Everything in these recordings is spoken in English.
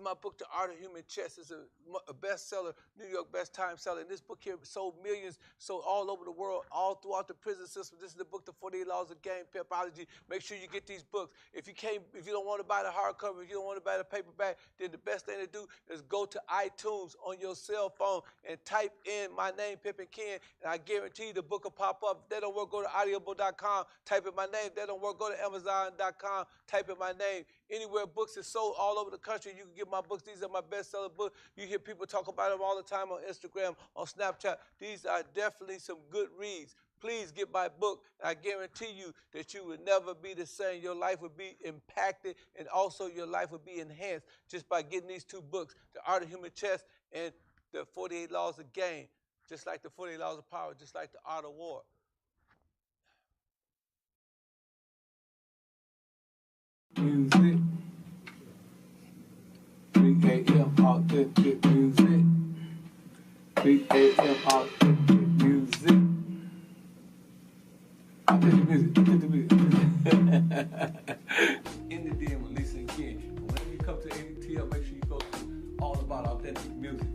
my book, The Art of Human Chess. It's a bestseller, New York best time seller. And this book here sold millions, sold all over the world, all throughout the prison system. This is the book, The 48 Laws of Game Pimpology. Make sure you get these books. If you don't want to buy the hardcover, if you don't want to buy the paperback, then the best thing to do is go to iTunes on your cell phone and type in my name, Pimpin Ken, and I guarantee you the book will pop up. If that don't work, go to audiobook.com, type in my name. If that don't work, go to amazon.com, type in my name. Anywhere books is sold all over the country, you can get my books. These are my best-selling books. You hear people talk about them all the time on Instagram, on Snapchat. These are definitely some good reads. Please get my book. I guarantee you that you will never be the same. Your life will be impacted, and also your life will be enhanced just by getting these two books, The Art of Human Chess and The 48 Laws of Game. Just like the 48 Laws of Power, just like The Art of War. Music. 3 a.m. authentic music. 3 a.m. authentic music. Authentic music. Authentic music. In the den with Lisa and Ken. Whenever you come to ATL, make sure you go to All About Authentic Music.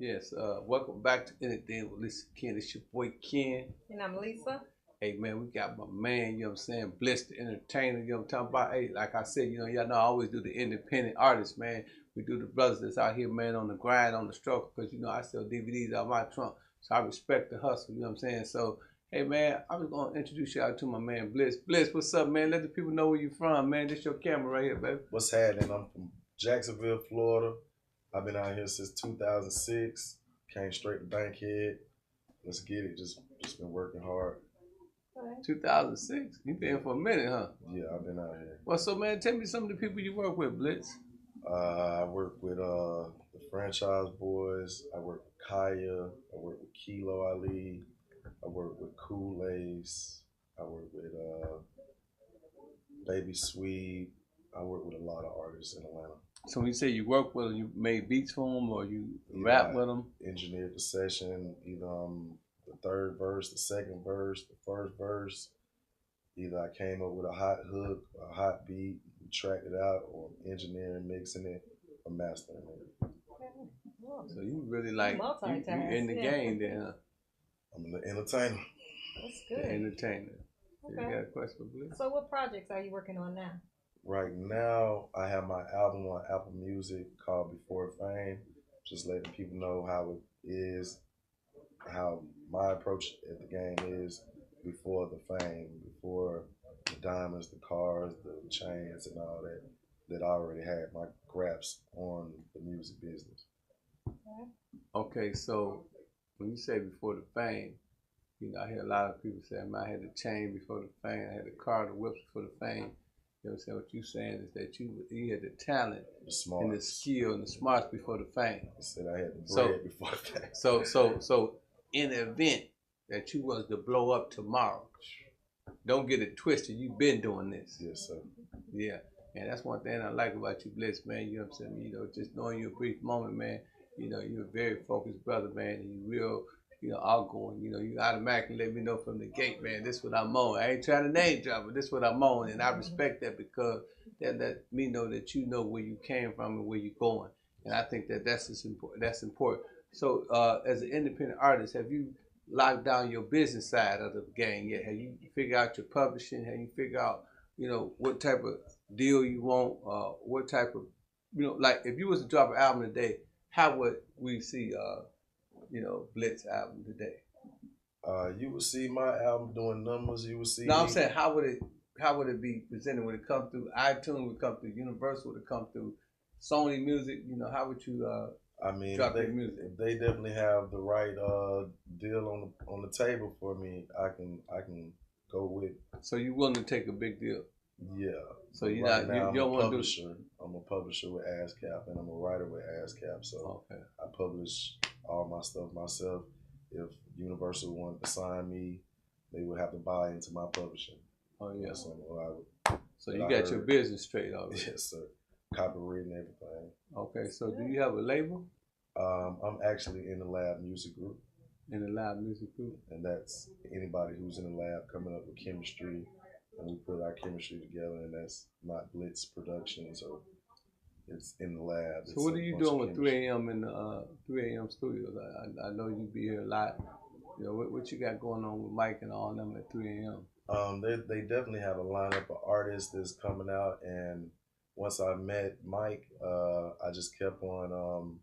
Yes, welcome back to Anything with Lisa Ken. It's your boy Ken. And I'm Lisa. Hey man, we got my man, you know what I'm saying, Blitz the entertainer, you know what I'm talking about. Hey, like I said, you know, y'all know I always do the independent artists, man. We do the brothers that's out here, man, on the grind, on the struggle, because you know I sell DVDs out my trunk. So I respect the hustle, you know what I'm saying? So, hey man, I was gonna introduce y'all to my man Blitz. Blitz, what's up, man? Let the people know where you from, man. This your camera right here, baby. What's happening? I'm from Jacksonville, Florida. I've been out here since 2006. Came straight to Bankhead. Let's get it. Just been working hard. 2006? You been for a minute, huh? Yeah, I've been out here. Well, so man, tell me some of the people you work with, Blitz. I work with the Franchise Boys. I work with Kaya. I work with Kilo Ali. I work with Kool Ace. I work with Baby Sweet. I work with a lot of artists in Atlanta. So when you say you work with them, you made beats for them or you rap with them? Engineered the session, either the third verse, the second verse, the first verse. Either I came up with a hot hook, a hot beat, we tracked it out, or engineering, mixing it, or mastering it. So you really like, you in the game then, huh? I'm an entertainer. That's good. The entertainer. Okay. You got a question for Blitz? So what projects are you working on now? Right now, I have my album on Apple Music called Before Fame. Just letting people know how it is, how my approach at the game is before the fame, before the diamonds, the cars, the chains, and all that I already had my grasp on the music business. Okay, so when you say before the fame, you know, I hear a lot of people say, man, I had the chain before the fame, I had the car, the whips before the fame. You know what I'm saying? What you're saying is that you had the talent, and the skill, and the smarts before the fame. I said I had the bread before the fame. So in the event that you was to blow up tomorrow, don't get it twisted. You've been doing this. Yes, sir. Yeah, and that's one thing I like about you, Blitz, man. You know what I'm saying? You know, just knowing you a brief moment, man. You know, you're a very focused brother, man, and you real, you know, outgoing. You know, you automatically let me know from the gate, man, this is what I'm on. I ain't trying to name drop, but this is what I'm on. And I respect that because that let me know that you know where you came from and where you're going. And I think that that's important. So as an independent artist, have you locked down your business side of the game yet? Have you figured out your publishing? Have you figured out, you know, what type of deal you want? What type of, you know, like if you was to drop an album today, how would we see you know, Blitz album today? You would see my album doing numbers. You would see. No, I'm saying how would it be presented when it comes through iTunes? Would it come through Universal? Would it come through Sony Music? You know, how would you I mean, drop your music? If they definitely have the right deal on the table for me, I can go with. So you willing to take a big deal? Yeah. So you right not now, you don't want to do. I'm a publisher with ASCAP, and I'm a writer with ASCAP. So okay. I publish all my stuff myself. If Universal wanted to sign me, they would have to buy into my publishing. Oh yeah. So you I got your business straight already. Yes, sir. Copywritten, everything. Okay. So do you have a label? I'm actually in the Lab Music Group. In the live music group. And that's anybody who's in the lab coming up with chemistry, and we put our chemistry together, and that's not Blitz Productions, or it's in the lab. So what are you doing with 3 a.m. in the 3 a.m. studios? I know you be here a lot. You know, what you got going on with Mike and all them at 3 a.m.? They definitely have a lineup of artists that's coming out, and once I met Mike, I just kept on.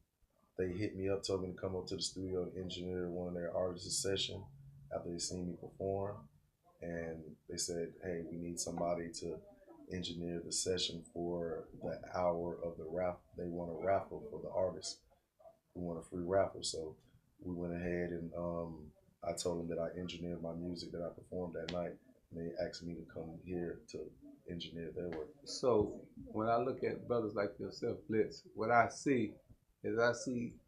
They hit me up, told me to come up to the studio and engineer one of their artists' session after they seen me perform, and they said, "Hey, we need somebody to engineer the session for the hour of the raffle. They want a raffle for the artists. We want a free raffle." So we went ahead and I told them that I engineered my music that I performed that night, and they asked me to come here to engineer their work. So when I look at brothers like yourself, Blitz, what I see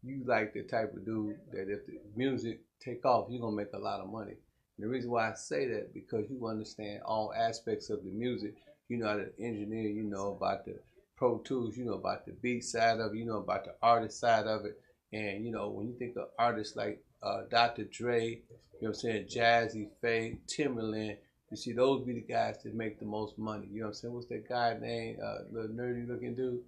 you like the type of dude that if the music take off, you're gonna make a lot of money. And the reason why I say that, because you understand all aspects of the music. You know how to engineer, you know about the Pro Tools, you know about the beat side of it, you know about the artist side of it. And you know, when you think of artists like Dr. Dre, you know what I'm saying, Jazzy, Faye, Timberland, you see those be the guys that make the most money. You know what I'm saying? What's that guy name? Little nerdy looking dude.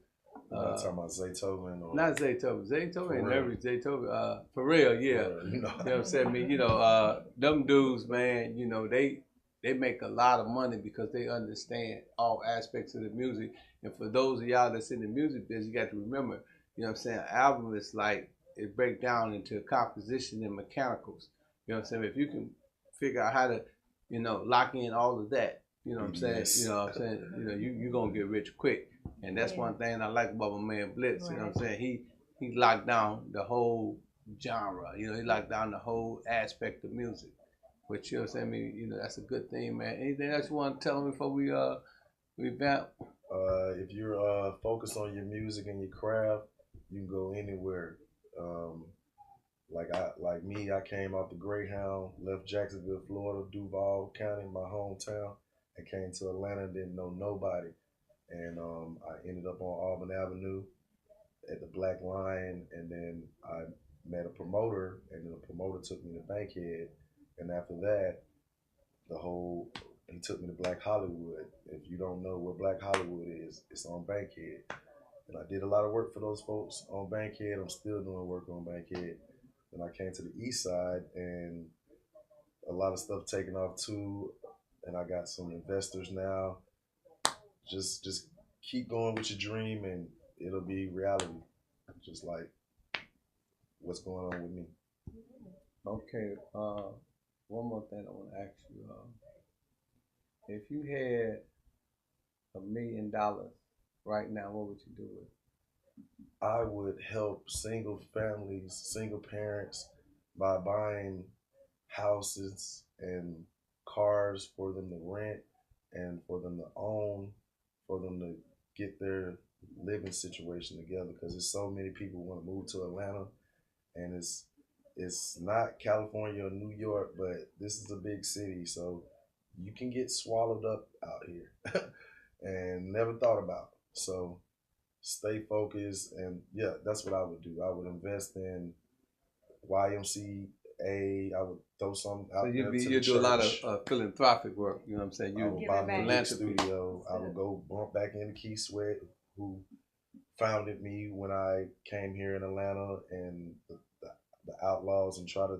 Talking about Zaytoven or not Zaytoven. Zaytoven ain't nerdy. Zaytoven. For real, yeah. You know what I'm saying? I mean, you know, them dudes, man. You know, they make a lot of money because they understand all aspects of the music. And for those of y'all that's in the music business, you got to remember, you know what I'm saying, an album is like, it breaks down into composition and mechanicals. You know what I'm saying? If you can figure out how to, you know, lock in all of that, you know what I'm saying? Yes. You know what I'm saying? You know, you're going to get rich quick. And that's one thing I like about my man Blitz. You know what I'm saying? He locked down the whole genre. You know, he locked down the whole aspect of music. Which, you know what I'm saying? I mean, you know, that's a good thing, man. Anything else you want to tell me before we vamp? If you're focused on your music and your craft, you can go anywhere. Like me, I came out the Greyhound, left Jacksonville, Florida, Duval County, my hometown, and came to Atlanta, didn't know nobody. And I ended up on Auburn Avenue at the Black Lion, and then I met a promoter, and then the promoter took me to Bankhead. And after that, he took me to Black Hollywood. If you don't know where Black Hollywood is, it's on Bankhead. And I did a lot of work for those folks on Bankhead. I'm still doing work on Bankhead. Then I came to the East Side, and a lot of stuff taking off too. And I got some investors now. Just keep going with your dream, and it'll be reality. Just like what's going on with me. Okay. One more thing I want to ask you. If you had $1 million right now, what would you do with it? I would help single families, single parents by buying houses and cars for them to rent and for them to own, for them to get their living situation together, because there's so many people who want to move to Atlanta, and it's not California or New York, but this is a big city, so you can get swallowed up out here and never thought about. So stay focused, and yeah, that's what I would do. I would invest in YMCA. I would throw some out there to the you do a lot church. of philanthropic work. You know what I'm saying? I You would buy me a big philanthropy. studio. I would go bump back into Key Sweat, who founded me when I came here in Atlanta, and the Outlaws, and try to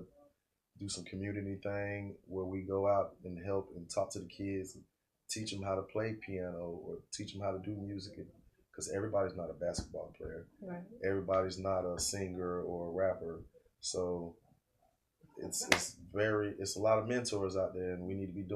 do some community thing where we go out and help and talk to the kids, and teach them how to play piano or teach them how to do music, because everybody's not a basketball player. Right. Everybody's not a singer or a rapper. So it's a lot of mentors out there, and we need to be doing